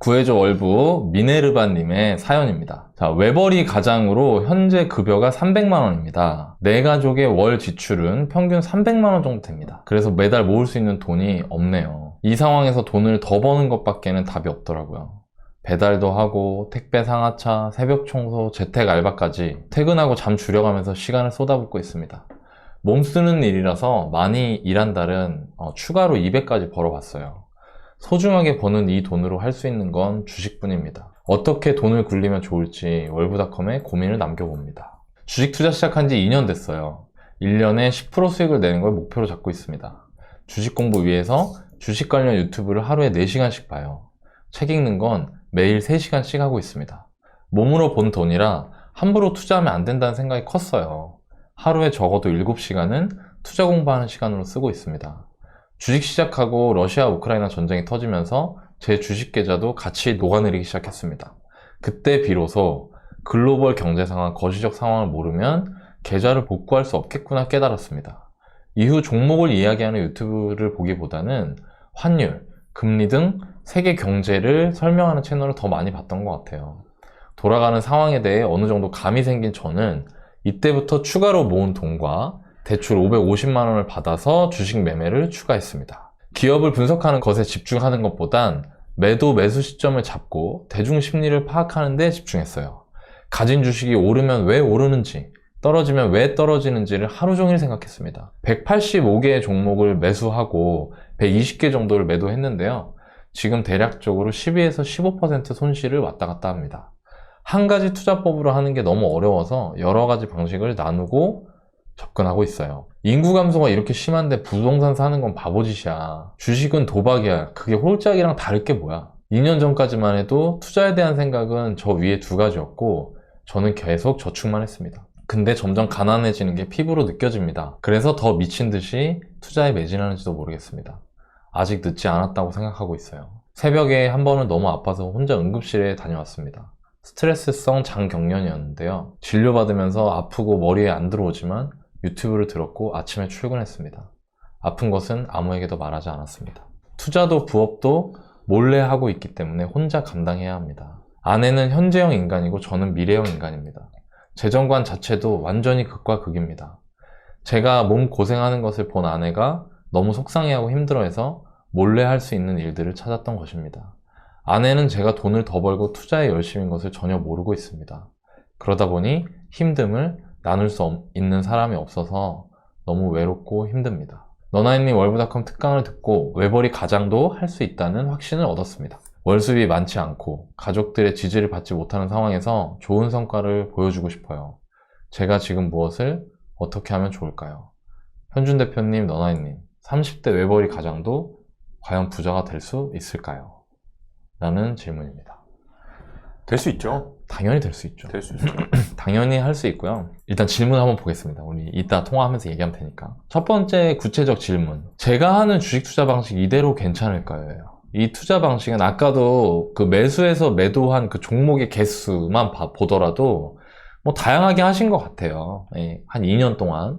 구해줘 월부 미네르바님의 사연입니다. 자, 외벌이 가장으로 현재 급여가 300만원입니다. 내 가족의 월 지출은 평균 300만원 정도 됩니다. 그래서 매달 모을 수 있는 돈이 없네요. 이 상황에서 돈을 더 버는 것밖에는 답이 없더라고요. 배달도 하고 택배 상하차, 새벽 청소, 재택 알바까지 퇴근하고 잠 줄여가면서 시간을 쏟아붓고 있습니다. 몸 쓰는 일이라서 많이 일한 달은 추가로 200까지 벌어봤어요. 소중하게 버는 이 돈으로 할 수 있는 건 주식뿐입니다. 어떻게 돈을 굴리면 좋을지 월부닷컴에 고민을 남겨봅니다. 주식 투자 시작한 지 2년 됐어요. 1년에 10% 수익을 내는 걸 목표로 잡고 있습니다. 주식 공부 위해서 주식 관련 유튜브를 하루에 4시간씩 봐요. 책 읽는 건 매일 3시간씩 하고 있습니다. 몸으로 본 돈이라 함부로 투자하면 안 된다는 생각이 컸어요. 하루에 적어도 7시간은 투자 공부하는 시간으로 쓰고 있습니다. 주식 시작하고 러시아 우크라이나 전쟁이 터지면서 제 주식 계좌도 같이 녹아내리기 시작했습니다. 그때 비로소 글로벌 경제 상황, 거시적 상황을 모르면 계좌를 복구할 수 없겠구나 깨달았습니다. 이후 종목을 이야기하는 유튜브를 보기보다는 환율, 금리 등 세계 경제를 설명하는 채널을 더 많이 봤던 것 같아요. 돌아가는 상황에 대해 어느 정도 감이 생긴 저는 이때부터 추가로 모은 돈과 대출 550만 원을 받아서 주식 매매를 추가했습니다. 기업을 분석하는 것에 집중하는 것보단 매도 매수 시점을 잡고 대중 심리를 파악하는 데 집중했어요. 가진 주식이 오르면 왜 오르는지, 떨어지면 왜 떨어지는지를 하루 종일 생각했습니다. 185개의 종목을 매수하고 120개 정도를 매도했는데요. 지금 대략적으로 12에서 15% 손실을 왔다 갔다 합니다. 한 가지 투자법으로 하는 게 너무 어려워서 여러 가지 방식을 나누고 접근하고 있어요. 인구 감소가 이렇게 심한데 부동산 사는 건 바보짓이야. 주식은 도박이야. 그게 홀짝이랑 다를 게 뭐야. 2년 전까지만 해도 투자에 대한 생각은 저 위에 2가지였고 저는 계속 저축만 했습니다. 근데 점점 가난해지는 게 피부로 느껴집니다. 그래서 더 미친 듯이 투자에 매진하는지도 모르겠습니다. 아직 늦지 않았다고 생각하고 있어요. 새벽에 한 번은 너무 아파서 혼자 응급실에 다녀왔습니다. 스트레스성 장경련이었는데요. 진료받으면서 아프고 머리에 안 들어오지만 유튜브를 들었고 아침에 출근했습니다. 아픈 것은 아무에게도 말하지 않았습니다. 투자도 부업도 몰래 하고 있기 때문에 혼자 감당해야 합니다. 아내는 현재형 인간이고 저는 미래형 인간입니다. 재정관 자체도 완전히 극과 극입니다. 제가 몸 고생하는 것을 본 아내가 너무 속상해하고 힘들어해서 몰래 할 수 있는 일들을 찾았던 것입니다. 아내는 제가 돈을 더 벌고 투자에 열심인 것을 전혀 모르고 있습니다. 그러다 보니 힘듦을 나눌 수 있는 사람이 없어서 너무 외롭고 힘듭니다. 너나이님 월부닷컴 특강을 듣고 외벌이 가장도 할 수 있다는 확신을 얻었습니다. 월수입이 많지 않고 가족들의 지지를 받지 못하는 상황에서 좋은 성과를 보여주고 싶어요. 제가 지금 무엇을 어떻게 하면 좋을까요? 현준 대표님, 너나이님, 30대 외벌이 가장도 과연 부자가 될 수 있을까요? 라는 질문입니다. 될 수 있죠. 당연히 될 수 있죠. 될 수 있죠. 당연히 할 수 있고요. 일단 질문 한번 보겠습니다. 우리 이따 통화하면서 얘기하면 되니까. 첫 번째 구체적 질문. 제가 하는 주식 투자 방식 이대로 괜찮을까요? 이 투자 방식은 아까도 그 매수해서 매도한 그 종목의 개수만 보더라도 뭐 다양하게 하신 것 같아요. 예, 한 2년 동안.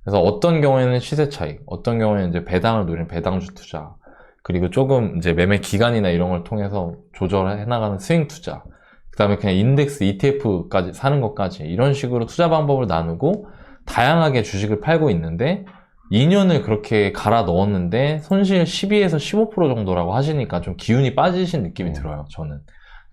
그래서 어떤 경우에는 시세 차익, 어떤 경우에는 이제 배당을 노리는 배당주 투자, 그리고 조금 이제 매매 기간이나 이런 걸 통해서 조절해 나가는 스윙 투자, 그 다음에 그냥 인덱스 ETF까지 사는 것까지 이런 식으로 투자 방법을 나누고 다양하게 주식을 팔고 있는데 2년을 그렇게 갈아 넣었는데 손실 12에서 15% 정도라고 하시니까 좀 기운이 빠지신 느낌이 들어요. 저는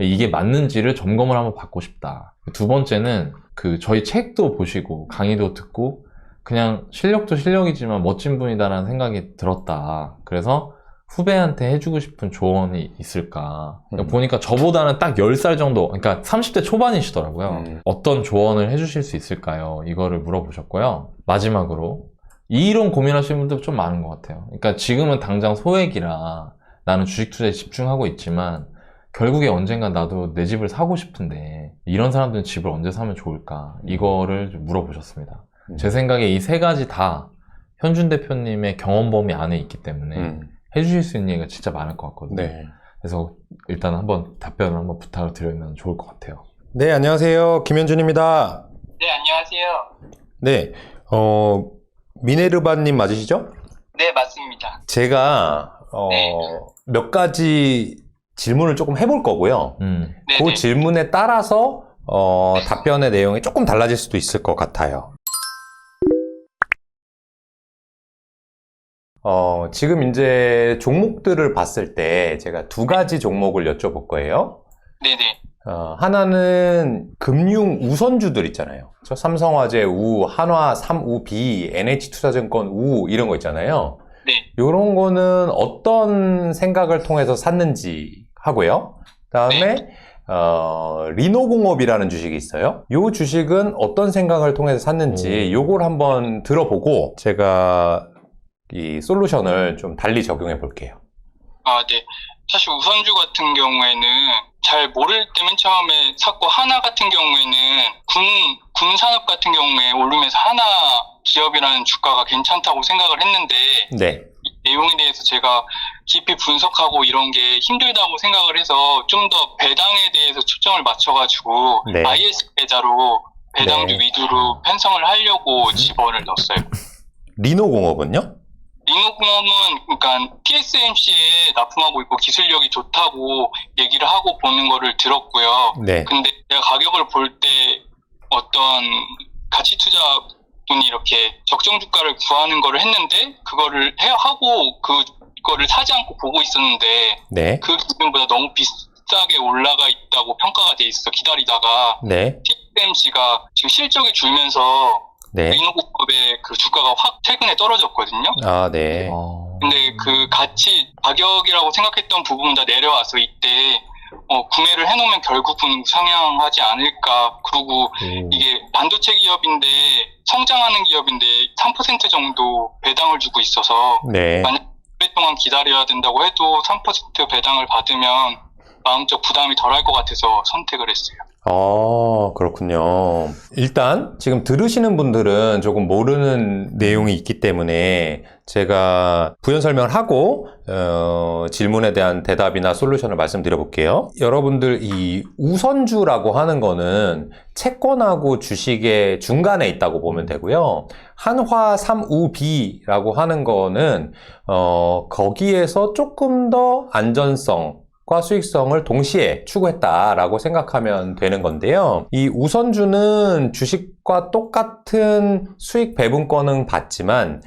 이게 맞는지를 점검을 한번 받고 싶다. 두 번째는 그 저희 책도 보시고 강의도 듣고 그냥 실력도 실력이지만 멋진 분이다라는 생각이 들었다. 그래서 후배한테 해주고 싶은 조언이 있을까? 그러니까 보니까 저보다는 딱 10살 정도, 그러니까 30대 초반이시더라고요. 어떤 조언을 해주실 수 있을까요? 이거를 물어보셨고요. 마지막으로 이런 고민하시는 분들 좀 많은 것 같아요. 그러니까 지금은 당장 소액이라 나는 주식 투자에 집중하고 있지만 결국에 언젠간 나도 내 집을 사고 싶은데 이런 사람들은 집을 언제 사면 좋을까? 이거를 좀 물어보셨습니다. 제 생각에 이 세 가지 다 현준 대표님의 경험 범위 안에 있기 때문에 해주실 수 있는 얘기가 진짜 많을 것 같거든요. 네. 그래서 일단 한번 답변을 한번 부탁을 드리면 좋을 것 같아요. 네, 안녕하세요. 김현준입니다. 네, 안녕하세요. 네, 미네르바님 맞으시죠? 네, 맞습니다. 제가, 네. 몇 가지 질문을 조금 해볼 거고요. 음. 그 네네. 질문에 따라서 답변의 내용이 조금 달라질 수도 있을 것 같아요. 지금 이제 종목들을 봤을 때 제가 두 가지 종목을 여쭤볼 거예요. 네네. 하나는 금융 우선주들 있잖아요. 삼성화재 우, 한화 3우비, NH투자증권 우 이런 거 있잖아요. 네. 이런 거는 어떤 생각을 통해서 샀는지 하고요. 그다음에 리노공업이라는 주식이 있어요. 이 주식은 어떤 생각을 통해서 샀는지 요걸 한번 들어보고 제가 이 솔루션을 좀 달리 적용해 볼게요. 네. 사실 우선주 같은 경우에는 잘 모를 때 맨 처음에 샀고, 하나 같은 경우에는 군 산업 같은 경우에 오르면서 하나 기업이라는 주가가 괜찮다고 생각을 했는데, 네. 이 내용에 대해서 제가 깊이 분석하고 이런 게 힘들다고 생각을 해서 좀 더 배당에 대해서 초점을 맞춰가지고 네. IS 계좌로 배당주 네. 위주로 편성을 하려고 집어를 넣었어요. 리노공업은요? 리노공업은 그러니까 TSMC에 납품하고 있고 기술력이 좋다고 얘기를 하고 보는 거를 들었고요. 네. 근데 제가 가격을 볼 때 어떤 가치 투자 분이 이렇게 적정 주가를 구하는 거를 했는데, 그거를 하고 그거를 사지 않고 보고 있었는데, 네. 그 기준보다 너무 비싸게 올라가 있다고 평가가 돼 있어 기다리다가 네. TSMC가 지금 실적이 줄면서 네. 리노공업의 그 주가가 확 최근에 떨어졌거든요. 아, 네. 근데 그 가격이라고 생각했던 부분은 다 내려와서 이때 구매를 해놓으면 결국은 우상향하지 않을까. 그리고 이게 반도체 기업인데 성장하는 기업인데 3% 정도 배당을 주고 있어서 네. 만약 오랫동안 기다려야 된다고 해도 3% 배당을 받으면 마음적 부담이 덜할 것 같아서 선택을 했어요. 그렇군요. 일단 지금 들으시는 분들은 조금 모르는 내용이 있기 때문에 제가 부연 설명을 하고 질문에 대한 대답이나 솔루션을 말씀드려 볼게요. 여러분들 이 우선주라고 하는 거는 채권하고 주식의 중간에 있다고 보면 되고요. 한화 3우비라고 하는 거는 거기에서 조금 더 안전성 과 수익성을 동시에 추구했다라고 생각하면 되는 건데요. 이 우선주는 주식과 똑같은 수익 배분권은 받지만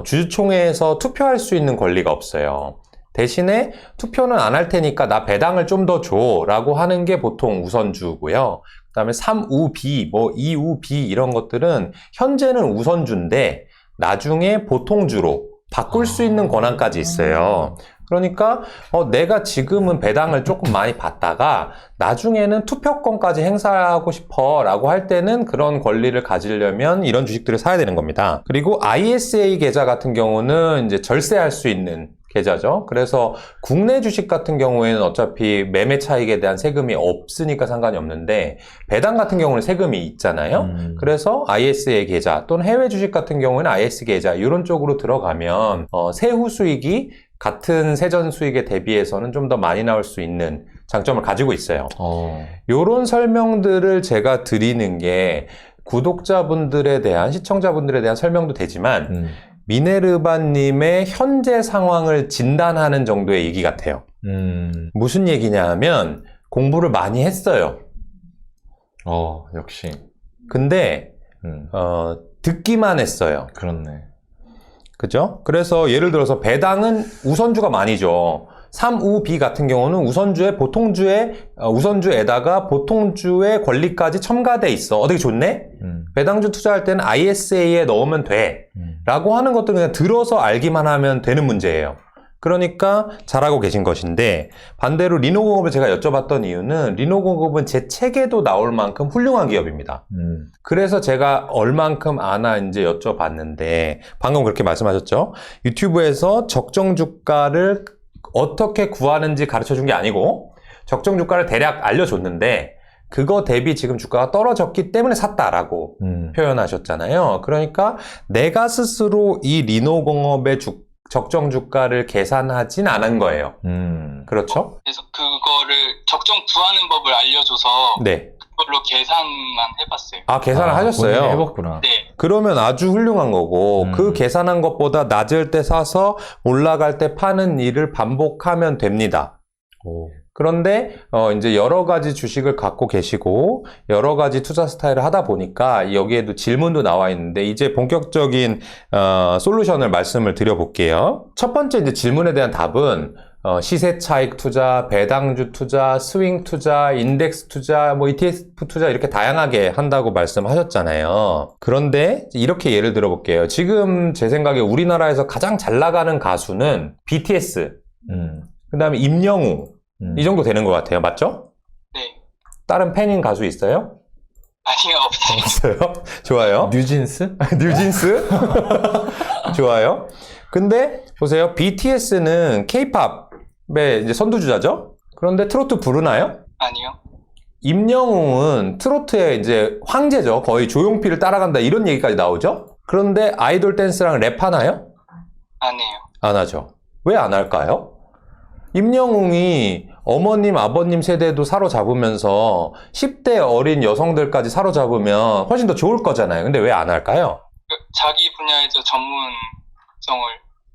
주주총회에서 투표할 수 있는 권리가 없어요. 대신에 투표는 안 할 테니까 나 배당을 좀 더 줘 라고 하는 게 보통 우선주고요. 그 다음에 3우비, 2우비 이런 것들은 현재는 우선주인데 나중에 보통주로 바꿀 수 있는 권한까지 있어요. 그러니까 내가 지금은 배당을 조금 많이 받다가 나중에는 투표권까지 행사하고 싶어 라고 할 때는 그런 권리를 가지려면 이런 주식들을 사야 되는 겁니다. 그리고 ISA 계좌 같은 경우는 이제 절세할 수 있는 계좌죠. 그래서 국내 주식 같은 경우에는 어차피 매매 차익에 대한 세금이 없으니까 상관이 없는데 배당 같은 경우는 세금이 있잖아요. 그래서 ISA 계좌 또는 해외 주식 같은 경우에는 IS 계좌 이런 쪽으로 들어가면 세후 수익이 같은 세전 수익에 대비해서는 좀 더 많이 나올 수 있는 장점을 가지고 있어요. 요런 설명들을 제가 드리는 게 구독자분들에 대한, 시청자분들에 대한 설명도 되지만 미네르바님의 현재 상황을 진단하는 정도의 얘기 같아요. 무슨 얘기냐 하면 공부를 많이 했어요. 역시. 근데 듣기만 했어요. 그렇네. 그죠? 그래서 예를 들어서 배당은 우선주가 많이죠. 3우비 같은 경우는 우선주에다가 보통주의 권리까지 첨가돼 있어. 되게 좋네? 배당주 투자할 때는 ISA에 넣으면 돼. 라고 하는 것들은 그냥 들어서 알기만 하면 되는 문제예요. 그러니까 잘하고 계신 것인데 반대로 리노공업을 제가 여쭤봤던 이유는 리노공업은 제 책에도 나올 만큼 훌륭한 기업입니다. 그래서 제가 얼만큼 아나 이제 여쭤봤는데 방금 그렇게 말씀하셨죠? 유튜브에서 적정 주가를 어떻게 구하는지 가르쳐 준 게 아니고 적정 주가를 대략 알려줬는데 그거 대비 지금 주가가 떨어졌기 때문에 샀다라고 표현하셨잖아요. 그러니까 내가 스스로 이 리노공업의 적정 주가를 계산하진 않은 거예요. 그렇죠? 그래서 그거를 적정 구하는 법을 알려줘서 네. 그걸로 계산만 해봤어요. 계산을 하셨어요? 본인이 해봤구나. 네. 그러면 아주 훌륭한 거고 그 계산한 것보다 낮을 때 사서 올라갈 때 파는 일을 반복하면 됩니다. 그런데 이제 여러 가지 주식을 갖고 계시고 여러 가지 투자 스타일을 하다 보니까 여기에도 질문도 나와 있는데 이제 본격적인 솔루션을 말씀을 드려볼게요. 첫 번째 이제 질문에 대한 답은 시세 차익 투자, 배당주 투자, 스윙 투자, 인덱스 투자, 뭐 ETF 투자 이렇게 다양하게 한다고 말씀하셨잖아요. 그런데 이렇게 예를 들어볼게요. 지금 제 생각에 우리나라에서 가장 잘 나가는 가수는 BTS, 그 다음에 임영웅 이 정도 되는 것 같아요. 맞죠? 네. 다른 팬인 가수 있어요? 아니요, 없어요. 없어요? 좋아요. 뉴진스? 뉴진스? 좋아요. 근데 보세요. BTS는 K-팝의 이제 선두주자죠? 그런데 트로트 부르나요? 아니요. 임영웅은 트로트의 이제 황제죠. 거의 조용필을 따라간다 이런 얘기까지 나오죠? 그런데 아이돌 댄스랑 랩하나요? 안 해요. 안 하죠. 왜 안 할까요? 임영웅이 어머님, 아버님 세대도 사로잡으면서 10대 어린 여성들까지 사로잡으면 훨씬 더 좋을 거잖아요. 근데 왜 안 할까요? 자기 분야에서 전문성을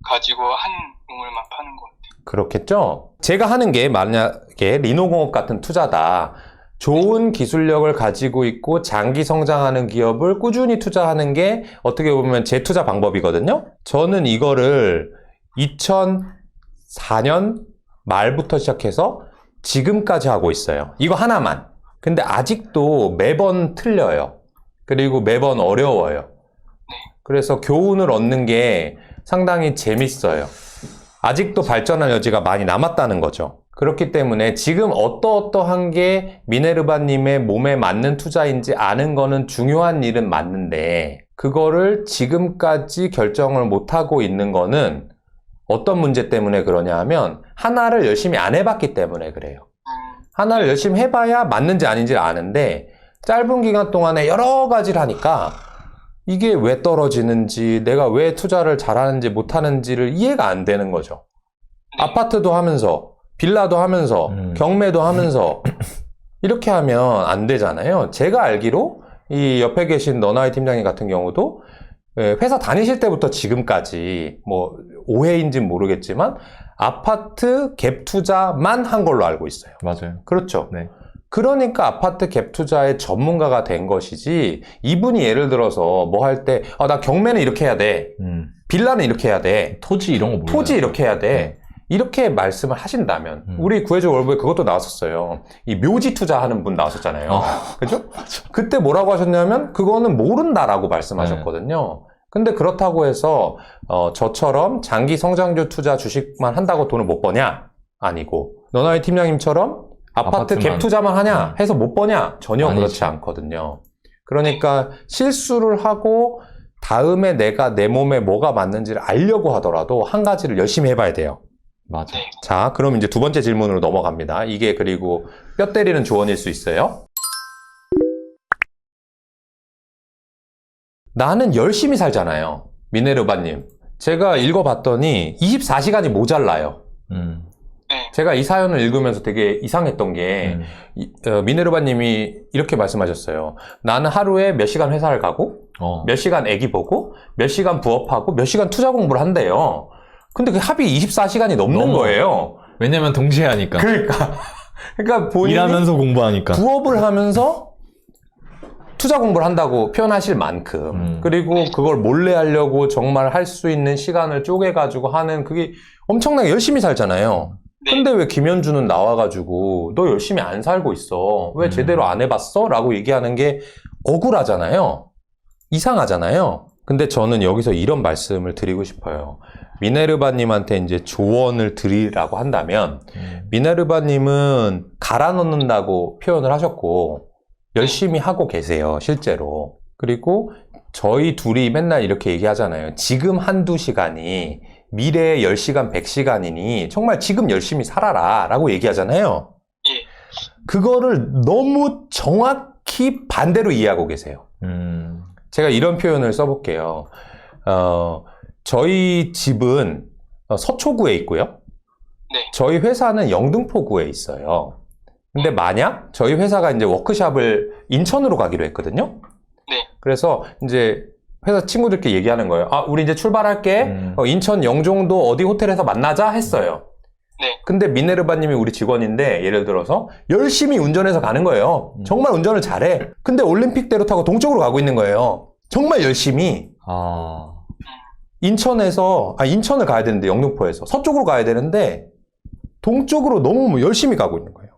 가지고 한 우물만 파는 것 같아요. 그렇겠죠? 제가 하는 게 만약에 리노공업 같은 투자다. 좋은 기술력을 가지고 있고 장기 성장하는 기업을 꾸준히 투자하는 게 어떻게 보면 제 투자 방법이거든요. 저는 이거를 2004년 말부터 시작해서 지금까지 하고 있어요. 이거 하나만. 근데 아직도 매번 틀려요. 그리고 매번 어려워요. 그래서 교훈을 얻는 게 상당히 재밌어요. 아직도 발전할 여지가 많이 남았다는 거죠. 그렇기 때문에 지금 어떠한 게 미네르바님의 몸에 맞는 투자인지 아는 거는 중요한 일은 맞는데 그거를 지금까지 결정을 못하고 있는 거는 어떤 문제 때문에 그러냐 하면 하나를 열심히 안 해봤기 때문에 그래요. 하나를 열심히 해봐야 맞는지 아닌지를 아는데 짧은 기간 동안에 여러 가지를 하니까 이게 왜 떨어지는지 내가 왜 투자를 잘하는지 못하는지를 이해가 안 되는 거죠. 아파트도 하면서 빌라도 하면서 경매도 하면서 이렇게 하면 안 되잖아요. 제가 알기로 이 옆에 계신 너나이 팀장님 같은 경우도 회사 다니실 때부터 지금까지 뭐 오해인지는 모르겠지만 아파트 갭 투자만 한 걸로 알고 있어요. 맞아요. 그렇죠. 네. 그러니까 아파트 갭 투자의 전문가가 된 것이지 이분이 예를 들어서 뭐 할 때 나 경매는 이렇게 해야 돼. 빌라는 이렇게 해야 돼. 토지 이런 거 몰라요. 토지 이렇게 해야 돼. 이렇게 말씀을 하신다면 우리 구해줘 월부에 그것도 나왔었어요. 이 묘지 투자하는 분 나왔었잖아요. 그죠? 그때 뭐라고 하셨냐면 그거는 모른다라고 말씀하셨거든요. 근데 그렇다고 해서 저처럼 장기 성장주 투자 주식만 한다고 돈을 못 버냐? 아니고 너나의 팀장님처럼 아파트 아파트만. 갭 투자만 하냐? 해서 못 버냐? 전혀 아니죠. 그렇지 않거든요. 그러니까 실수를 하고 다음에 내가 내 몸에 뭐가 맞는지를 알려고 하더라도 한 가지를 열심히 해봐야 돼요. 맞아. 네. 자, 그럼 이제 두 번째 질문으로 넘어갑니다. 이게 그리고 뼈 때리는 조언일 수 있어요. 나는 열심히 살잖아요. 미네르바님. 제가 읽어봤더니 24시간이 모자라요. 네. 제가 이 사연을 읽으면서 되게 이상했던 게 미네르바님이 이렇게 말씀하셨어요. 나는 하루에 몇 시간 회사를 가고 몇 시간 애기 보고 몇 시간 부업하고 몇 시간 투자 공부를 한대요. 근데 그 합이 24시간이 넘는 넘어. 거예요. 왜냐면 동시에 하니까. 그러니까 본인이 일하면서 공부하니까. 부업을 하면서 투자 공부를 한다고 표현하실 만큼 그리고 그걸 몰래 하려고 정말 할 수 있는 시간을 쪼개가지고 하는 그게 엄청나게 열심히 살잖아요. 근데 왜 김현주는 나와가지고 너 열심히 안 살고 있어. 왜 제대로 안 해봤어? 라고 얘기하는 게 억울하잖아요. 이상하잖아요. 근데 저는 여기서 이런 말씀을 드리고 싶어요. 미네르바님한테 이제 조언을 드리라고 한다면 미네르바님은 갈아 넣는다고 표현을 하셨고 열심히 하고 계세요, 실제로. 그리고 저희 둘이 맨날 이렇게 얘기하잖아요. 지금 한두 시간이 미래의 10시간, 100시간이니 정말 지금 열심히 살아라 라고 얘기하잖아요. 예. 그거를 너무 정확히 반대로 이해하고 계세요. 제가 이런 표현을 써볼게요. 저희 집은 서초구에 있고요. 네. 저희 회사는 영등포구에 있어요. 근데 만약 저희 회사가 이제 워크샵을 인천으로 가기로 했거든요. 네. 그래서 이제 회사 친구들끼리 얘기하는 거예요. 우리 이제 출발할게. 인천 영종도 어디 호텔에서 만나자 했어요. 네. 근데 미네르바님이 우리 직원인데 예를 들어서 열심히 운전해서 가는 거예요. 정말 운전을 잘해. 근데 올림픽대로 타고 동쪽으로 가고 있는 거예요. 정말 열심히. 아, 인천을 가야 되는데 영등포에서 서쪽으로 가야 되는데 동쪽으로 너무 열심히 가고 있는 거예요.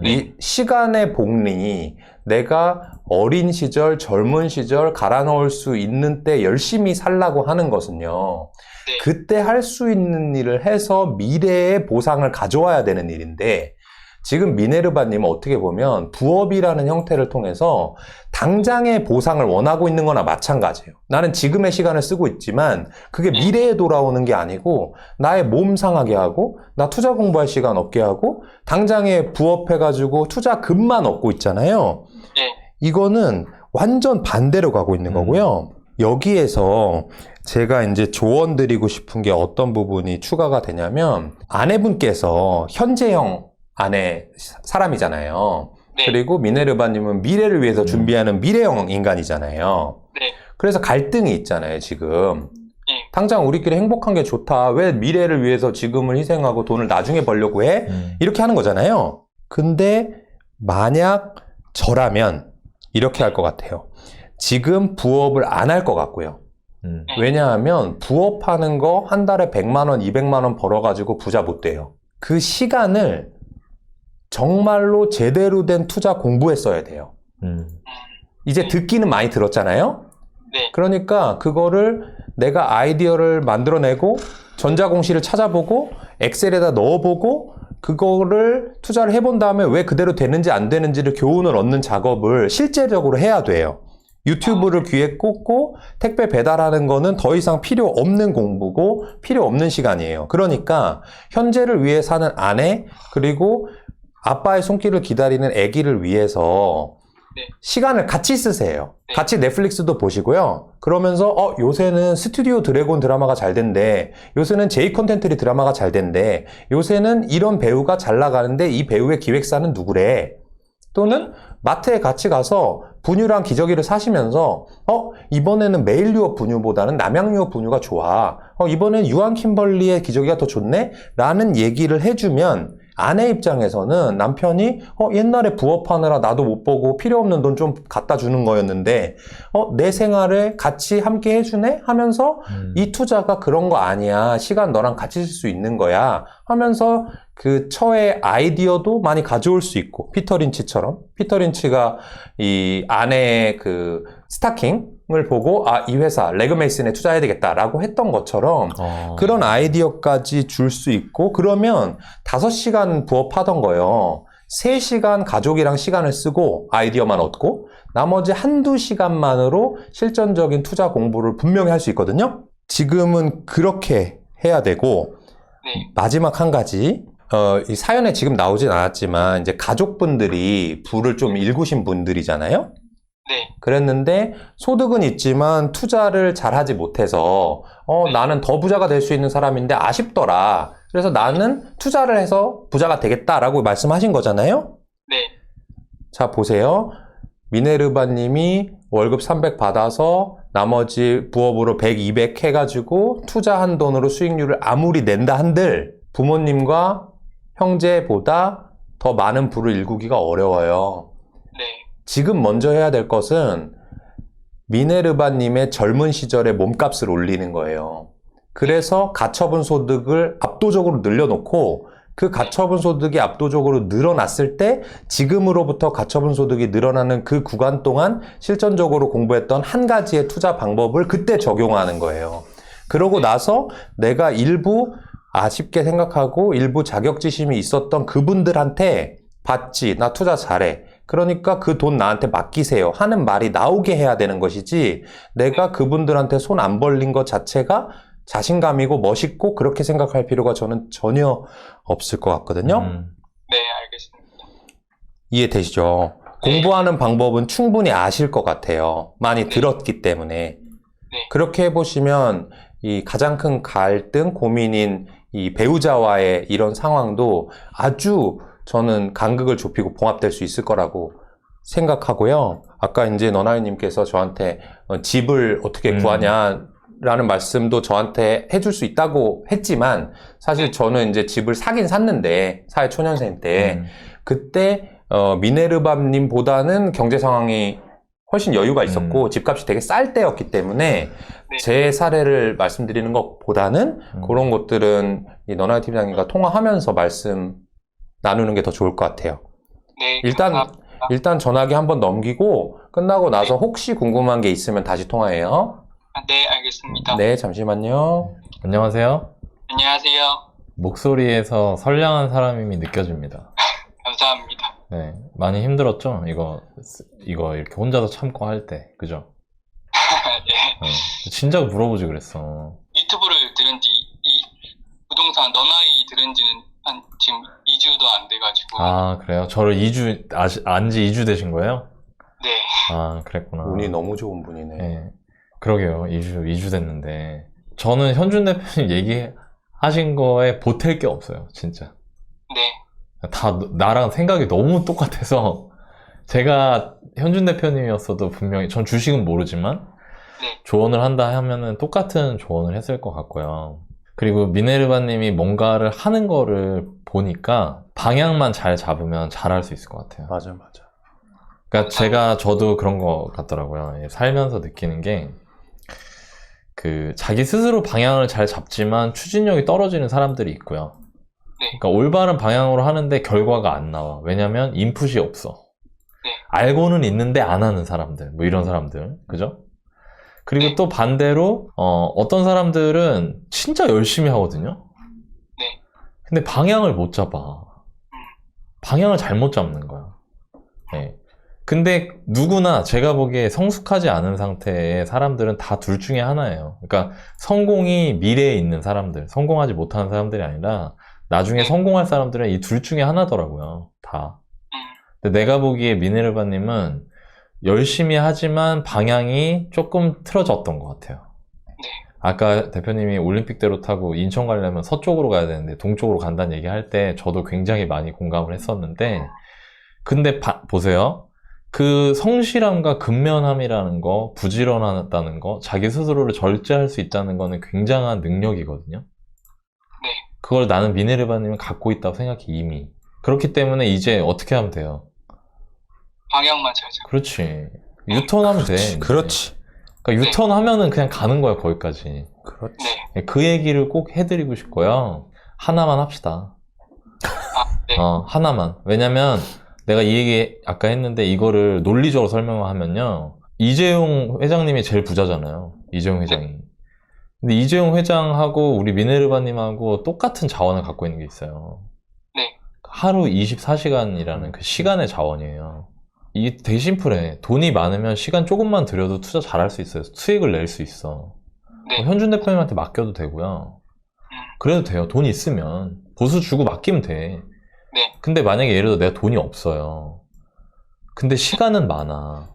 이 시간의 복리, 내가 어린 시절, 젊은 시절 갈아 넣을 수 있는 때 열심히 살라고 하는 것은요. 네. 그때 할 수 있는 일을 해서 미래의 보상을 가져와야 되는 일인데 지금 미네르바님은 어떻게 보면 부업이라는 형태를 통해서 당장의 보상을 원하고 있는 거나 마찬가지예요. 나는 지금의 시간을 쓰고 있지만 그게 미래에 돌아오는 게 아니고 나의 몸 상하게 하고 나 투자 공부할 시간 없게 하고 당장에 부업해가지고 투자금만 얻고 있잖아요. 네. 이거는 완전 반대로 가고 있는 거고요. 여기에서 제가 이제 조언 드리고 싶은 게 어떤 부분이 추가가 되냐면 아내분께서 현재형 아내 사람이잖아요. 네. 그리고 미네르바님은 미래를 위해서 준비하는 미래형 인간이잖아요. 네. 그래서 갈등이 있잖아요, 지금. 네. 당장 우리끼리 행복한 게 좋다. 왜 미래를 위해서 지금을 희생하고 돈을 나중에 벌려고 해? 이렇게 하는 거잖아요. 근데 만약 저라면 이렇게 할 것 같아요. 지금 부업을 안 할 것 같고요. 왜냐하면 부업하는 거 한 달에 100만 원, 200만 원 벌어가지고 부자 못 돼요. 그 시간을 정말로 제대로 된 투자 공부에 써야 돼요. 이제 듣기는 많이 들었잖아요. 네. 그러니까 그거를 내가 아이디어를 만들어내고 전자공시를 찾아보고 엑셀에다 넣어보고 그거를 투자를 해본 다음에 왜 그대로 되는지 안 되는지를 교훈을 얻는 작업을 실제적으로 해야 돼요. 유튜브를 귀에 꽂고 택배 배달하는 거는 더 이상 필요 없는 공부고 필요 없는 시간이에요. 그러니까 현재를 위해 사는 아내 그리고 아빠의 손길을 기다리는 아기를 위해서 네. 시간을 같이 쓰세요. 네. 같이 넷플릭스도 보시고요. 그러면서 요새는 스튜디오 드래곤 드라마가 잘 된대. 요새는 제이 컨텐트리 드라마가 잘 된대. 요새는 이런 배우가 잘 나가는데 이 배우의 기획사는 누구래. 또는 마트에 같이 가서 분유랑 기저귀를 사시면서 이번에는 메일 유업 분유보다는 남양 유업 분유가 좋아. 이번엔 유한 킴벌리의 기저귀가 더 좋네? 라는 얘기를 해주면 아내 입장에서는 남편이 옛날에 부업하느라 나도 못 보고 필요 없는 돈 좀 갖다 주는 거였는데 내 생활에 같이 함께 해주네? 하면서 이 투자가 그런 거 아니야. 시간 너랑 같이 쓸 수 있는 거야. 하면서 그 처의 아이디어도 많이 가져올 수 있고 피터 린치처럼 피터 린치가 이 아내의 그 스타킹을 보고 이 회사 레그메이슨에 투자해야 되겠다라고 했던 것처럼 그런 아이디어까지 줄 수 있고 그러면 5시간 부업하던 거요. 3시간 가족이랑 시간을 쓰고 아이디어만 얻고 나머지 1-2시간만으로 실전적인 투자 공부를 분명히 할 수 있거든요. 지금은 그렇게 해야 되고 네. 마지막 한 가지 이 사연에 지금 나오진 않았지만 이제 가족분들이 부를 좀 일구신 분들이잖아요. 네. 그랬는데 소득은 있지만 투자를 잘 하지 못해서 나는 더 부자가 될 수 있는 사람인데 아쉽더라. 그래서 나는 투자를 해서 부자가 되겠다라고 말씀하신 거잖아요. 네. 자, 보세요. 미네르바님이 월급 300 받아서 나머지 부업으로 100, 200 해가지고 투자한 돈으로 수익률을 아무리 낸다 한들 부모님과 형제보다 더 많은 부를 일구기가 어려워요. 네. 지금 먼저 해야 될 것은 미네르바님의 젊은 시절의 몸값을 올리는 거예요. 그래서 가처분 소득을 압도적으로 늘려놓고 그 가처분 소득이 압도적으로 늘어났을 때 지금으로부터 가처분 소득이 늘어나는 그 구간 동안 실전적으로 공부했던 한 가지의 투자 방법을 그때 적용하는 거예요. 그러고 나서 내가 일부 아쉽게 생각하고 일부 자격지심이 있었던 그분들한테 봤지, 나 투자 잘해. 그러니까 그 돈 나한테 맡기세요 하는 말이 나오게 해야 되는 것이지 내가 그분들한테 손 안 벌린 것 자체가 자신감이고 멋있고 그렇게 생각할 필요가 저는 전혀 없을 것 같거든요. 네, 알겠습니다. 이해되시죠? 공부하는 방법은 충분히 아실 것 같아요. 많이 들었기 때문에. 그렇게 해보시면 이 가장 큰 갈등, 고민인 이 배우자와의 이런 상황도 아주 저는 간극을 좁히고 봉합될 수 있을 거라고 생각하고요. 아까 이제 너나유님께서 저한테 집을 어떻게 구하냐라고 라는 말씀도 저한테 해줄 수 있다고 했지만 사실 저는 이제 집을 사긴 샀는데 사회 초년생 때 그때 미네르바님보다는 경제 상황이 훨씬 여유가 있었고 집값이 되게 쌀 때였기 때문에 제 사례를 말씀드리는 것보다는 그런 것들은 이 너나이 팀장님과 통화하면서 말씀 나누는 게 더 좋을 것 같아요. 네, 일단 전화기 한번 넘기고 끝나고 나서 혹시 궁금한 게 있으면 다시 통화해요. 네, 알겠습니다. 네, 잠시만요. 안녕하세요. 안녕하세요. 목소리에서 선량한 사람임이 느껴집니다. 감사합니다. 네, 많이 힘들었죠? 이거 이렇게 혼자서 참고 할 때, 그죠? 네. 진작 물어보지 그랬어. 유튜브를 들은 지, 부동산 너나이 들은 지는 한 지금 2주도 안 돼가지고. 아, 그래요? 저를 안지 2주 되신 거예요? 네. 아, 그랬구나. 운이 너무 좋은 분이네. 네. 그러게요. 2주 됐는데. 저는 현준 대표님 얘기하신 거에 보탤 게 없어요. 진짜. 네. 다 나랑 생각이 너무 똑같아서 제가 현준 대표님이었어도 분명히 전 주식은 모르지만 네. 조언을 한다 하면은 똑같은 조언을 했을 것 같고요. 그리고 미네르바님이 뭔가를 하는 거를 보니까 방향만 잘 잡으면 잘할 수 있을 것 같아요. 맞아. 그러니까 저도 그런 거 같더라고요. 살면서 느끼는 게 자기 스스로 방향을 잘 잡지만 추진력이 떨어지는 사람들이 있고요. 네. 그러니까 올바른 방향으로 하는데 결과가 안 나와. 왜냐면 인풋이 없어. 네. 알고는 있는데 안 하는 사람들, 뭐 이런 사람들, 그죠? 그리고 네. 또 반대로 어떤 사람들은 진짜 열심히 하거든요. 네. 근데 방향을 못 잡아. 방향을 잘못 잡는 거야. 네. 근데 누구나 제가 보기에 성숙하지 않은 상태의 사람들은 다 둘 중에 하나예요. 그러니까 성공이 미래에 있는 사람들, 성공하지 못하는 사람들이 아니라 나중에 성공할 사람들은 이 둘 중에 하나더라고요. 다. 근데 내가 보기에 미네르바님은 열심히 하지만 방향이 조금 틀어졌던 것 같아요. 네. 아까 대표님이 올림픽대로 타고 인천 가려면 서쪽으로 가야 되는데 동쪽으로 간다는 얘기 할 때 저도 굉장히 많이 공감을 했었는데 근데 보세요. 그 성실함과 근면함이라는 거, 부지런하다는 거, 자기 스스로를 절제할 수 있다는 거는 굉장한 능력이거든요. 네. 그걸 나는 미네르바님은 갖고 있다고 생각해, 이미. 그렇기 때문에 이제 어떻게 하면 돼요? 방향만 잘 잡고. 그렇지. 유턴하면 돼. 이제. 그렇지. 그러니까 유턴하면은 그냥 가는 거야, 거기까지. 그렇지. 네. 그 얘기를 꼭 해드리고 싶고요. 하나만 합시다. 네. 하나만. 왜냐면 내가 이 얘기 아까 했는데 이거를 논리적으로 설명하면요. 이재용 회장님이 제일 부자잖아요. 이재용 회장이. 근데 이재용 회장하고 우리 미네르바님하고 똑같은 자원을 갖고 있는 게 있어요. 네. 하루 24시간이라는 그 시간의 자원이에요. 이게 되게 심플해. 돈이 많으면 시간 조금만 들여도 투자 잘할 수 있어요. 수익을 낼 수 있어. 네. 현준 대표님한테 맡겨도 되고요. 그래도 돼요. 돈이 있으면. 보수 주고 맡기면 돼. 네. 근데 만약에 예를 들어 내가 돈이 없어요. 근데 시간은 많아.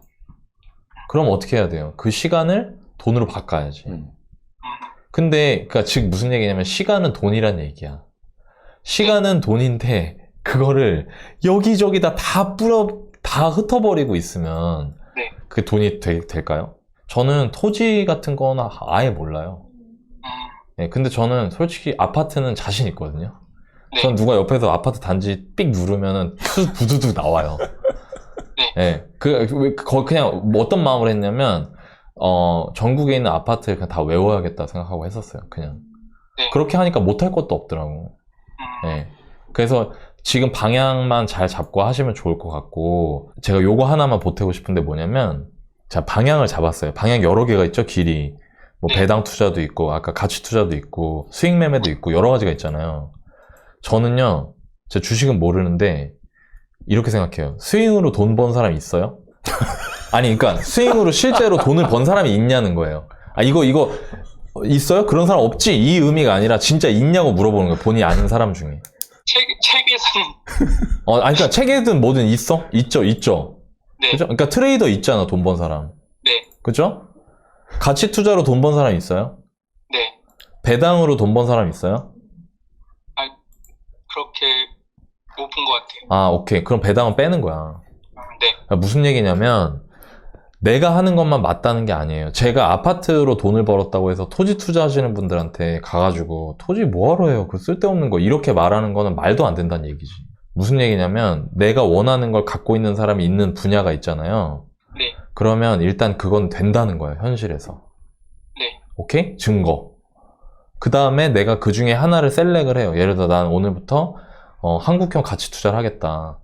그럼 어떻게 해야 돼요? 그 시간을 돈으로 바꿔야지. 근데 그러니까 즉 무슨 얘기냐면 시간은 돈이란 얘기야. 시간은 돈인데 그거를 여기저기다 다 흩어버리고 있으면 네. 그 돈이 될까요? 저는 토지 같은 거는 아예 몰라요. 네, 근데 저는 솔직히 아파트는 자신 있거든요. 네. 전 누가 옆에서 아파트 단지 삑 누르면은 부두둑 나와요. 네. 그냥 뭐 어떤 마음으로 했냐면 전국에 있는 아파트를 그냥 다 외워야겠다 생각하고 했었어요. 그냥 네. 그렇게 하니까 못할 것도 없더라고. 네. 그래서 지금 방향만 잘 잡고 하시면 좋을 것 같고 제가 요거 하나만 보태고 싶은데 뭐냐면 자 방향을 잡았어요. 방향 여러 개가 있죠. 길이 뭐 네. 배당 투자도 있고 아까 가치 투자도 있고 수익 매매도 있고 여러 가지가 있잖아요. 저는요 제 주식은 모르는데 이렇게 생각해요. 스윙으로 돈 번 사람 있어요? 아니 그러니까 스윙으로 실제로 돈을 번 사람이 있냐는 거예요. 아 이거 있어요? 그런 사람 없지? 이 의미가 아니라 진짜 있냐고 물어보는 거예요. 본인이 아는 사람 중에. 책에서는. 아니 그러니까 책에든 뭐든 있어? 있죠. 네. 그죠? 그러니까 트레이더 있잖아, 돈 번 사람. 네. 그죠? 가치 투자로 돈 번 사람 있어요? 네. 배당으로 돈 번 사람 있어요? 그렇게 못 본 것 같아요. 아, 오케이. 그럼 배당은 빼는 거야. 네. 그러니까 무슨 얘기냐면 내가 하는 것만 맞다는 게 아니에요. 제가 아파트로 돈을 벌었다고 해서 토지 투자하시는 분들한테 가가지고 토지 뭐하러 해요? 그 쓸데없는 거 이렇게 말하는 거는 말도 안 된다는 얘기지. 무슨 얘기냐면 내가 원하는 걸 갖고 있는 사람이 있는 분야가 있잖아요. 네. 그러면 일단 그건 된다는 거예요. 현실에서. 네. 오케이? 증거. 그 다음에 내가 그 중에 하나를 셀렉을 해요. 예를 들어 난 오늘부터 한국형 가치 투자를 하겠다.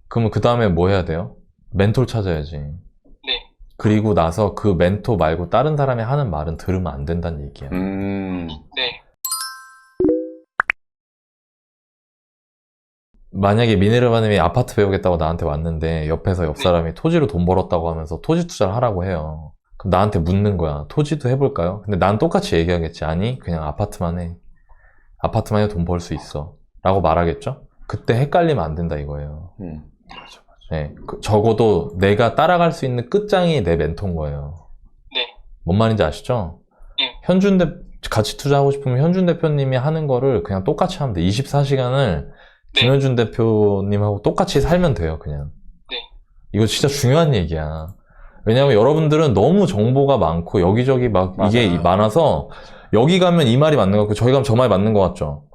그러면 그 다음에 뭐 해야 돼요? 멘토를 찾아야지. 네. 그리고 나서 그 멘토 말고 다른 사람이 하는 말은 들으면 안 된다는 얘기야. 네. 만약에 미네르바님이 아파트 배우겠다고 나한테 왔는데 옆에서 옆 사람이 토지로 돈 벌었다고 하면서 토지 투자를 하라고 해요. 그럼 나한테 묻는 거야. 토지도 해볼까요? 근데 난 똑같이 얘기하겠지. 아니 그냥 아파트만 해. 아파트만 해도 돈 벌 수 있어. 라고 말하겠죠? 그때 헷갈리면 안 된다 이거예요. 네, 적어도 내가 따라갈 수 있는 끝장이 내 멘토인 거예요. 네. 뭔 말인지 아시죠? 네. 같이 투자하고 싶으면 현준 대표님이 하는 거를 그냥 똑같이 하면 돼. 24시간을 네. 김현준 대표님하고 똑같이 살면 돼요, 그냥. 네. 이거 진짜 중요한 얘기야. 왜냐면 여러분들은 너무 정보가 많고 여기저기 막 이게 맞아요. 많아서 여기 가면 이 말이 맞는 것 같고 저기 가면 저 말이 맞는 것 같죠?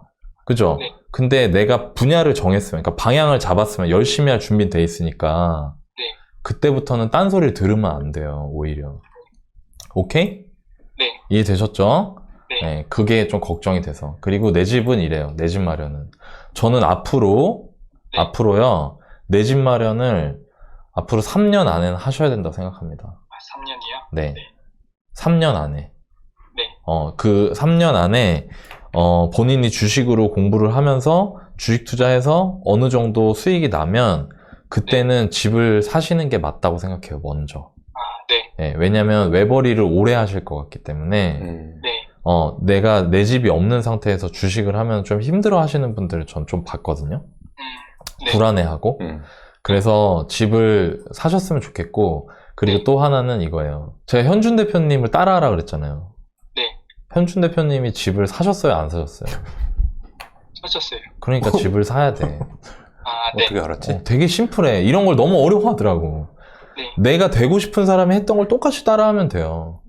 그죠? 네. 근데 내가 분야를 정했으면, 그러니까 방향을 잡았으면 열심히 할 준비는 돼 있으니까 네. 그때부터는 딴소리를 들으면 안 돼요, 오히려. 오케이? 네. 이해되셨죠? 네. 네, 그게 좀 걱정이 돼서. 그리고 내 집은 이래요, 내 집 마련은. 저는 앞으로요, 내 집 마련을 앞으로 3년 안에는 하셔야 된다고 생각합니다. 3년이요? 네. 네. 3년 안에. 네. 그 3년 안에, 본인이 주식으로 공부를 하면서 주식 투자해서 어느 정도 수익이 나면 그때는 집을 사시는 게 맞다고 생각해요, 먼저. 네. 네, 왜냐면 외벌이를 오래 하실 것 같기 때문에, 네. 내가 내 집이 없는 상태에서 주식을 하면 좀 힘들어 하시는 분들을 전 좀 봤거든요. 네. 불안해하고. 그래서 집을 사셨으면 좋겠고, 그리고 네. 또 하나는 이거예요. 제가 현준 대표님을 따라하라 그랬잖아요. 네. 현준 대표님이 집을 사셨어요, 안 사셨어요? 사셨어요. 그러니까 집을 사야 돼. 네. 어떻게 알았지? 되게 심플해. 이런 걸 너무 어려워하더라고. 네. 내가 되고 싶은 사람이 했던 걸 똑같이 따라하면 돼요.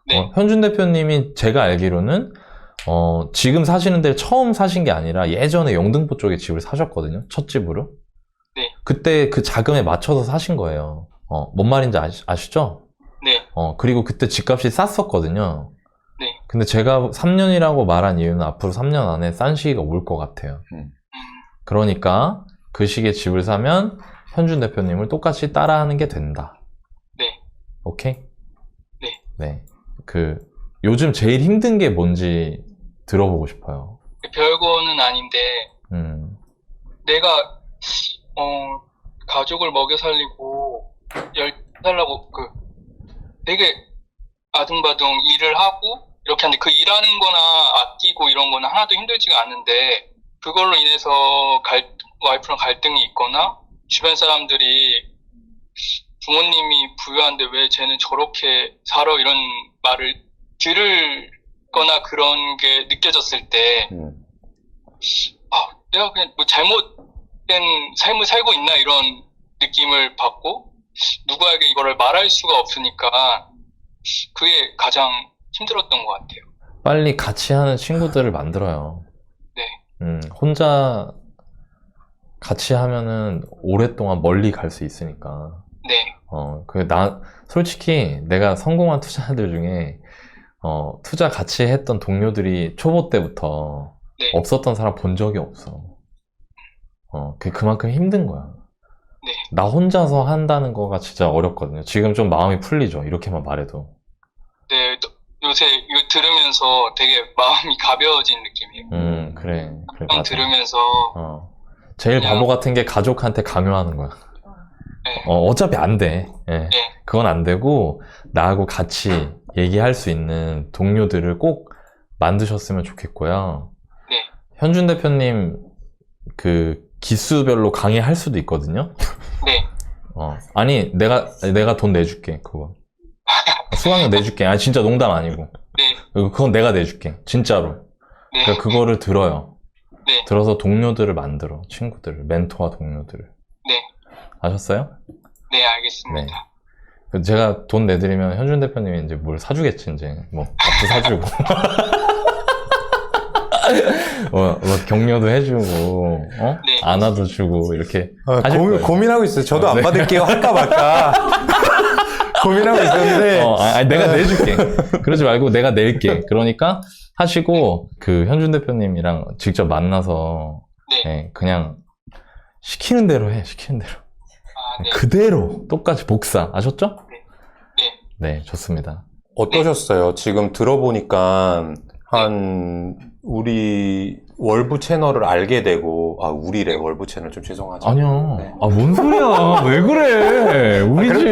네. 현준 대표님이 제가 알기로는 지금 사시는 데를 처음 사신 게 아니라 예전에 영등포 쪽에 집을 사셨거든요. 첫 집으로. 네. 그때 그 자금에 맞춰서 사신 거예요. 뭔 말인지 아시죠? 네. 그리고 그때 집값이 쌌었거든요. 네. 근데 제가 3년이라고 말한 이유는 앞으로 3년 안에 싼 시기가 올 것 같아요. 그러니까 그 시기에 집을 사면 현준 대표님을 똑같이 따라하는 게 된다. 네. 오케이? 네. 네. 요즘 제일 힘든 게 뭔지 들어보고 싶어요. 별거는 아닌데 내가 가족을 먹여 살리고 살라고 되게 아둥바둥 일을 하고 이렇게 하는데 그 일하는 거나 아끼고 이런 거는 하나도 힘들지가 않은데 그걸로 인해서 와이프랑 갈등이 있거나 주변 사람들이 부모님이 부유한데 왜 쟤는 저렇게 살아 이런 말을 들을 거나 그런 게 느껴졌을 때 내가 그냥 뭐 잘못된 삶을 살고 있나 이런 느낌을 받고 누구에게 이거를 말할 수가 없으니까 그게 가장 힘들었던 것 같아요. 빨리 같이 하는 친구들을 만들어요. 네. 혼자 같이 하면은 오랫동안 멀리 갈 수 있으니까. 네. 솔직히 내가 성공한 투자자들 중에, 투자 같이 했던 동료들이 초보 때부터 네. 없었던 사람 본 적이 없어. 그만큼 힘든 거야. 네. 나 혼자서 한다는 거가 진짜 어렵거든요. 지금 좀 마음이 풀리죠. 이렇게만 말해도. 네. 요새 이거 들으면서 되게 마음이 가벼워진 느낌이에요. 그래, 형 맞아. 들으면서 제일 그냥- 바보 같은 게 가족한테 강요하는 거야. 네. 어차피 안 돼. 예. 네. 그건 안 되고, 나하고 같이 얘기할 수 있는 동료들을 꼭 만드셨으면 좋겠고요. 네. 현준 대표님, 기수별로 강의할 수도 있거든요? 네. 아니, 내가 돈 내줄게, 그거. 수강료 내줄게. 아니, 진짜 농담 아니고. 네. 그건 내가 내줄게. 진짜로. 네. 그러니까 그거를 들어요. 네. 들어서 동료들을 만들어. 친구들을. 멘토와 동료들을. 네. 아셨어요? 네, 알겠습니다. 제가 돈 내드리면 현준 대표님이 이제 뭘 사주겠지, 이제. 뭐, 밥도 사주고. 뭐 격려도 해주고, 네. 안아도 주고, 이렇게. 하실 거예요. 고민하고 있어요. 저도 안 네. 받을게요. 할까 말까. 고민하고 있었는데. 아니, 내가 내줄게. 그러지 말고 내가 낼게. 그러니까 하시고, 그 현준 대표님이랑 직접 만나서, 네. 네, 그냥 시키는 대로 해, 시키는 대로. 아, 네. 그대로 똑같이 복사. 아셨죠? 네. 네, 좋습니다. 어떠셨어요? 지금 들어보니까 우리 월부 채널을 알게 되고, 우리래, 월부 채널 좀 죄송하죠. 아니야. 네. 뭔 소리야. 왜 그래. 우리지.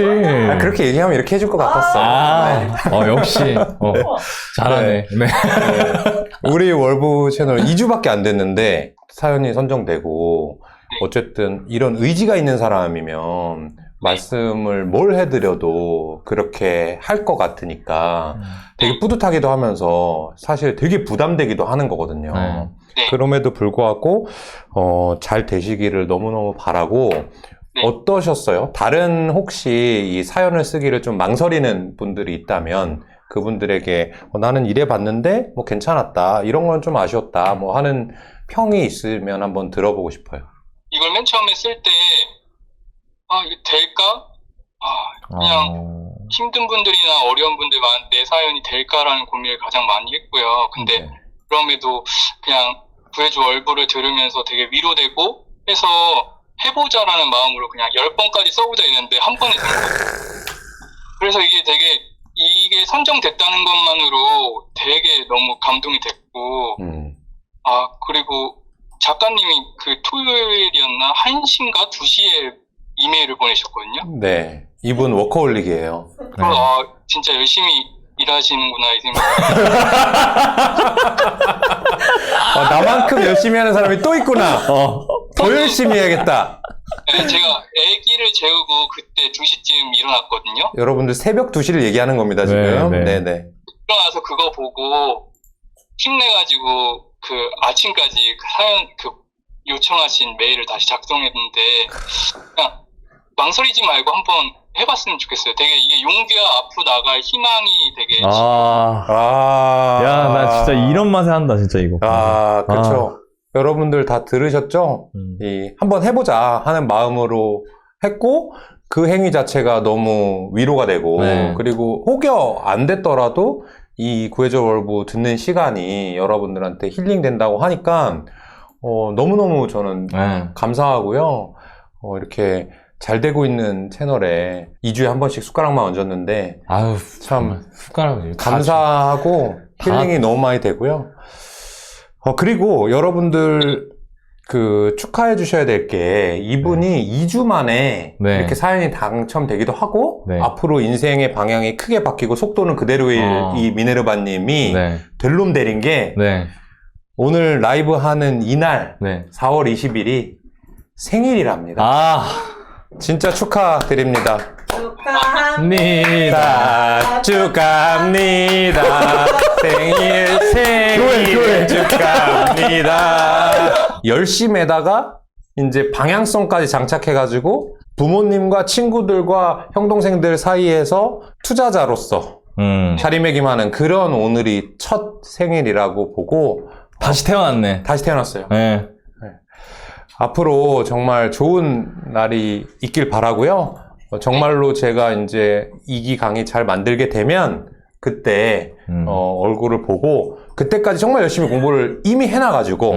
그렇게 얘기하면 이렇게 해줄 것 같았어. 네. 역시. 잘하네. 네. 우리 월부 채널 2주밖에 안 됐는데 사연이 선정되고, 어쨌든 이런 의지가 있는 사람이면 말씀을 뭘 해드려도 그렇게 할 것 같으니까 되게 뿌듯하기도 하면서 사실 되게 부담되기도 하는 거거든요. 네. 네. 그럼에도 불구하고 잘 되시기를 너무너무 바라고. 네. 어떠셨어요? 다른 혹시 이 사연을 쓰기를 좀 망설이는 분들이 있다면 그분들에게 나는 이래 봤는데 뭐 괜찮았다, 이런 건 좀 아쉬웠다 뭐 하는 평이 있으면 한번 들어보고 싶어요. 이걸 맨 처음에 쓸 때, 이거 될까? 그냥 힘든 분들이나 어려운 분들 내 사연이 될까라는 고민을 가장 많이 했고요. 근데 네. 그럼에도 그냥 구해줘 월부를 들으면서 되게 위로되고 해서 해보자라는 마음으로 그냥 10번까지 써보자 했는데 한 번에 된 거예요. 그래서 이게 선정됐다는 것만으로 되게 너무 감동이 됐고, 그리고 작가님이 그 토요일이었나? 1시인가 2시에 이메일을 보내셨거든요. 네, 이분 워커홀릭이에요. 네. 진짜 열심히 일하시는구나 이 생각. 나만큼 열심히 하는 사람이 또 있구나. 더 열심히 해야겠다. 네, 제가 아기를 재우고 그때 2시쯤 일어났거든요. 여러분들 새벽 2시를 얘기하는 겁니다, 지금. 네, 네. 네네. 일어나서 그거 보고 힘내가지고 그 아침까지 사연 요청하신 메일을 다시 작성했는데 그냥 망설이지 말고 한번 해봤으면 좋겠어요. 되게 이게 용기가 앞으로 나갈 희망이 되게 야, 나 진짜 이런 맛에 한다, 진짜 이거. 그쵸. 여러분들 다 들으셨죠? 한번 해보자 하는 마음으로 했고, 그 행위 자체가 너무 위로가 되고, 네. 그리고 혹여 안 됐더라도 이 구해줘 월부 듣는 시간이 여러분들한테 힐링된다고 하니까, 너무너무 저는 감사하고요. 이렇게 잘 되고 있는 채널에 2주에 한 번씩 숟가락만 얹었는데, 참 숟가락을 감사하고 힐링이 너무 많이 되고요. 그리고 여러분들 축하해 주셔야 될 게, 이분이 2주 만에 이렇게 사연이 당첨되기도 하고, 앞으로 인생의 방향이 크게 바뀌고 속도는 그대로일 이 미네르바님이 될 놈 되린 게, 오늘 라이브 하는 이날 4월 20일이 생일이랍니다. 진짜 축하드립니다. 축하합니다. 생일 축하합니다. 열심에다가 이제 방향성까지 장착해가지고 부모님과 친구들과 형동생들 사이에서 투자자로서 자리매김하는 그런 오늘이 첫 생일이라고 보고, 다시 태어났네. 다시 태어났어요. 네. 앞으로 정말 좋은 날이 있길 바라고요. 정말로 제가 이제 2기 강의 잘 만들게 되면 그때 얼굴을 보고, 그때까지 정말 열심히 공부를 이미 해놔가지고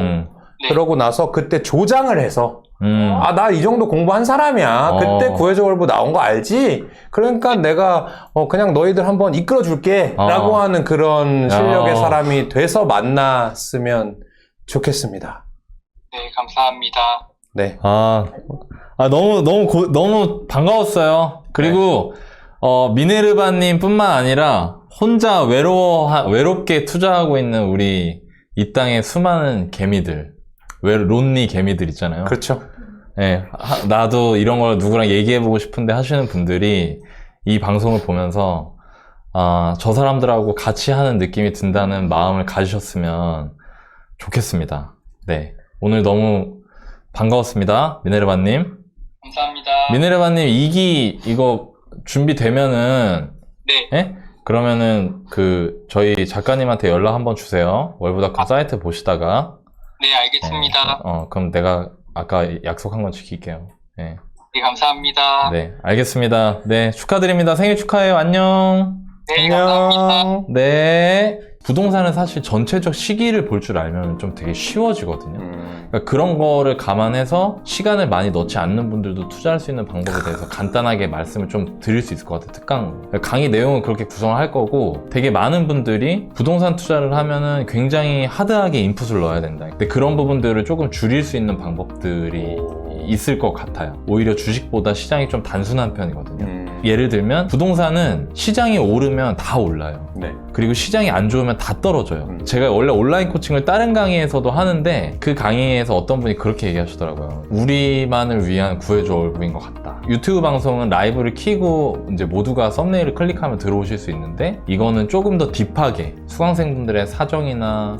그러고 나서 그때 조장을 해서 나 이 정도 공부한 사람이야. 그때 구해줘 월부 나온 거 알지? 그러니까 내가 그냥 너희들 한번 이끌어 줄게 라고 하는 그런 실력의 사람이 돼서 만났으면 좋겠습니다. 네, 감사합니다. 네. 너무 반가웠어요. 그리고, 미네르바님 뿐만 아니라, 혼자 외롭게 투자하고 있는 우리 이 땅의 수많은 개미들, 론리 개미들 있잖아요. 그렇죠. 네, 나도 이런 걸 누구랑 얘기해보고 싶은데 하시는 분들이 이 방송을 보면서, 저 사람들하고 같이 하는 느낌이 든다는 마음을 가지셨으면 좋겠습니다. 네. 오늘 너무 반가웠습니다. 미네르바님. 감사합니다. 미네르바님 2기 이거 준비되면은 네. 예? 그러면은 저희 작가님한테 연락 한번 주세요. 월브닷컴 사이트 보시다가. 네, 알겠습니다. 그럼 내가 아까 약속한 건 지킬게요. 네. 네, 감사합니다. 네, 알겠습니다. 네, 축하드립니다. 생일 축하해요. 안녕. 네, 감사합니다. 네. 부동산은 사실 전체적 시기를 볼 줄 알면 좀 되게 쉬워지거든요. 그러니까 그런 거를 감안해서 시간을 많이 넣지 않는 분들도 투자할 수 있는 방법에 대해서 간단하게 말씀을 좀 드릴 수 있을 것 같아요. 특강 강의 내용은 그렇게 구성을 할 거고, 되게 많은 분들이 부동산 투자를 하면은 굉장히 하드하게 인풋을 넣어야 된다. 근데 그런 부분들을 조금 줄일 수 있는 방법들이 있을 것 같아요. 오히려 주식보다 시장이 좀 단순한 편이거든요. 예를 들면 부동산은 시장이 오르면 다 올라요. 네. 그리고 시장이 안 좋으면 다 떨어져요. 제가 원래 온라인 코칭을 다른 강의에서도 하는데, 그 강의에서 어떤 분이 그렇게 얘기하시더라고요. 우리만을 위한 구해줘 월브인 것 같다. 유튜브 방송은 라이브를 켜고 이제 모두가 썸네일을 클릭하면 들어오실 수 있는데, 이거는 조금 더 딥하게 수강생분들의 사정이나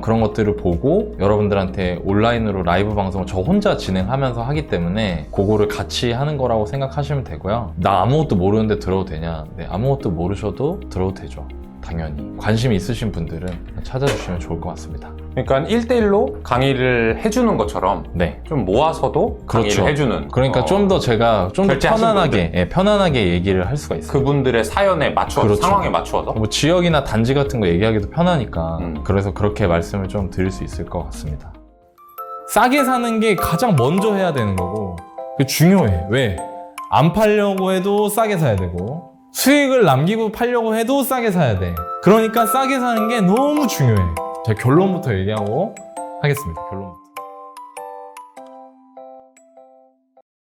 그런 것들을 보고 여러분들한테 온라인으로 라이브 방송을 저 혼자 진행하면서 하기 때문에 그거를 같이 하는 거라고 생각하시면 되고요. 나 아무것도 모르는데 들어도 되냐? 네, 아무것도 모르셔도 들어도 되죠. 당연히 관심이 있으신 분들은 찾아주시면 좋을 것 같습니다. 그러니까 1대1로 강의를 해주는 것처럼 네, 좀 모아서도 강의를 그렇죠. 해주는. 그러니까 좀 더 제가 좀 더 결제하신 편안하게 편안하게 얘기를 할 수가 있어요. 그분들의 사연에 맞춰서, 그렇죠. 상황에 맞추어서. 뭐 지역이나 단지 같은 거 얘기하기도 편하니까 그래서 그렇게 말씀을 좀 드릴 수 있을 것 같습니다. 싸게 사는 게 가장 먼저 해야 되는 거고, 그게 중요해. 왜? 안 팔려고 해도 싸게 사야 되고, 수익을 남기고 팔려고 해도 싸게 사야 돼. 그러니까 싸게 사는 게 너무 중요해. 제가 결론부터 얘기하고 하겠습니다. 결론.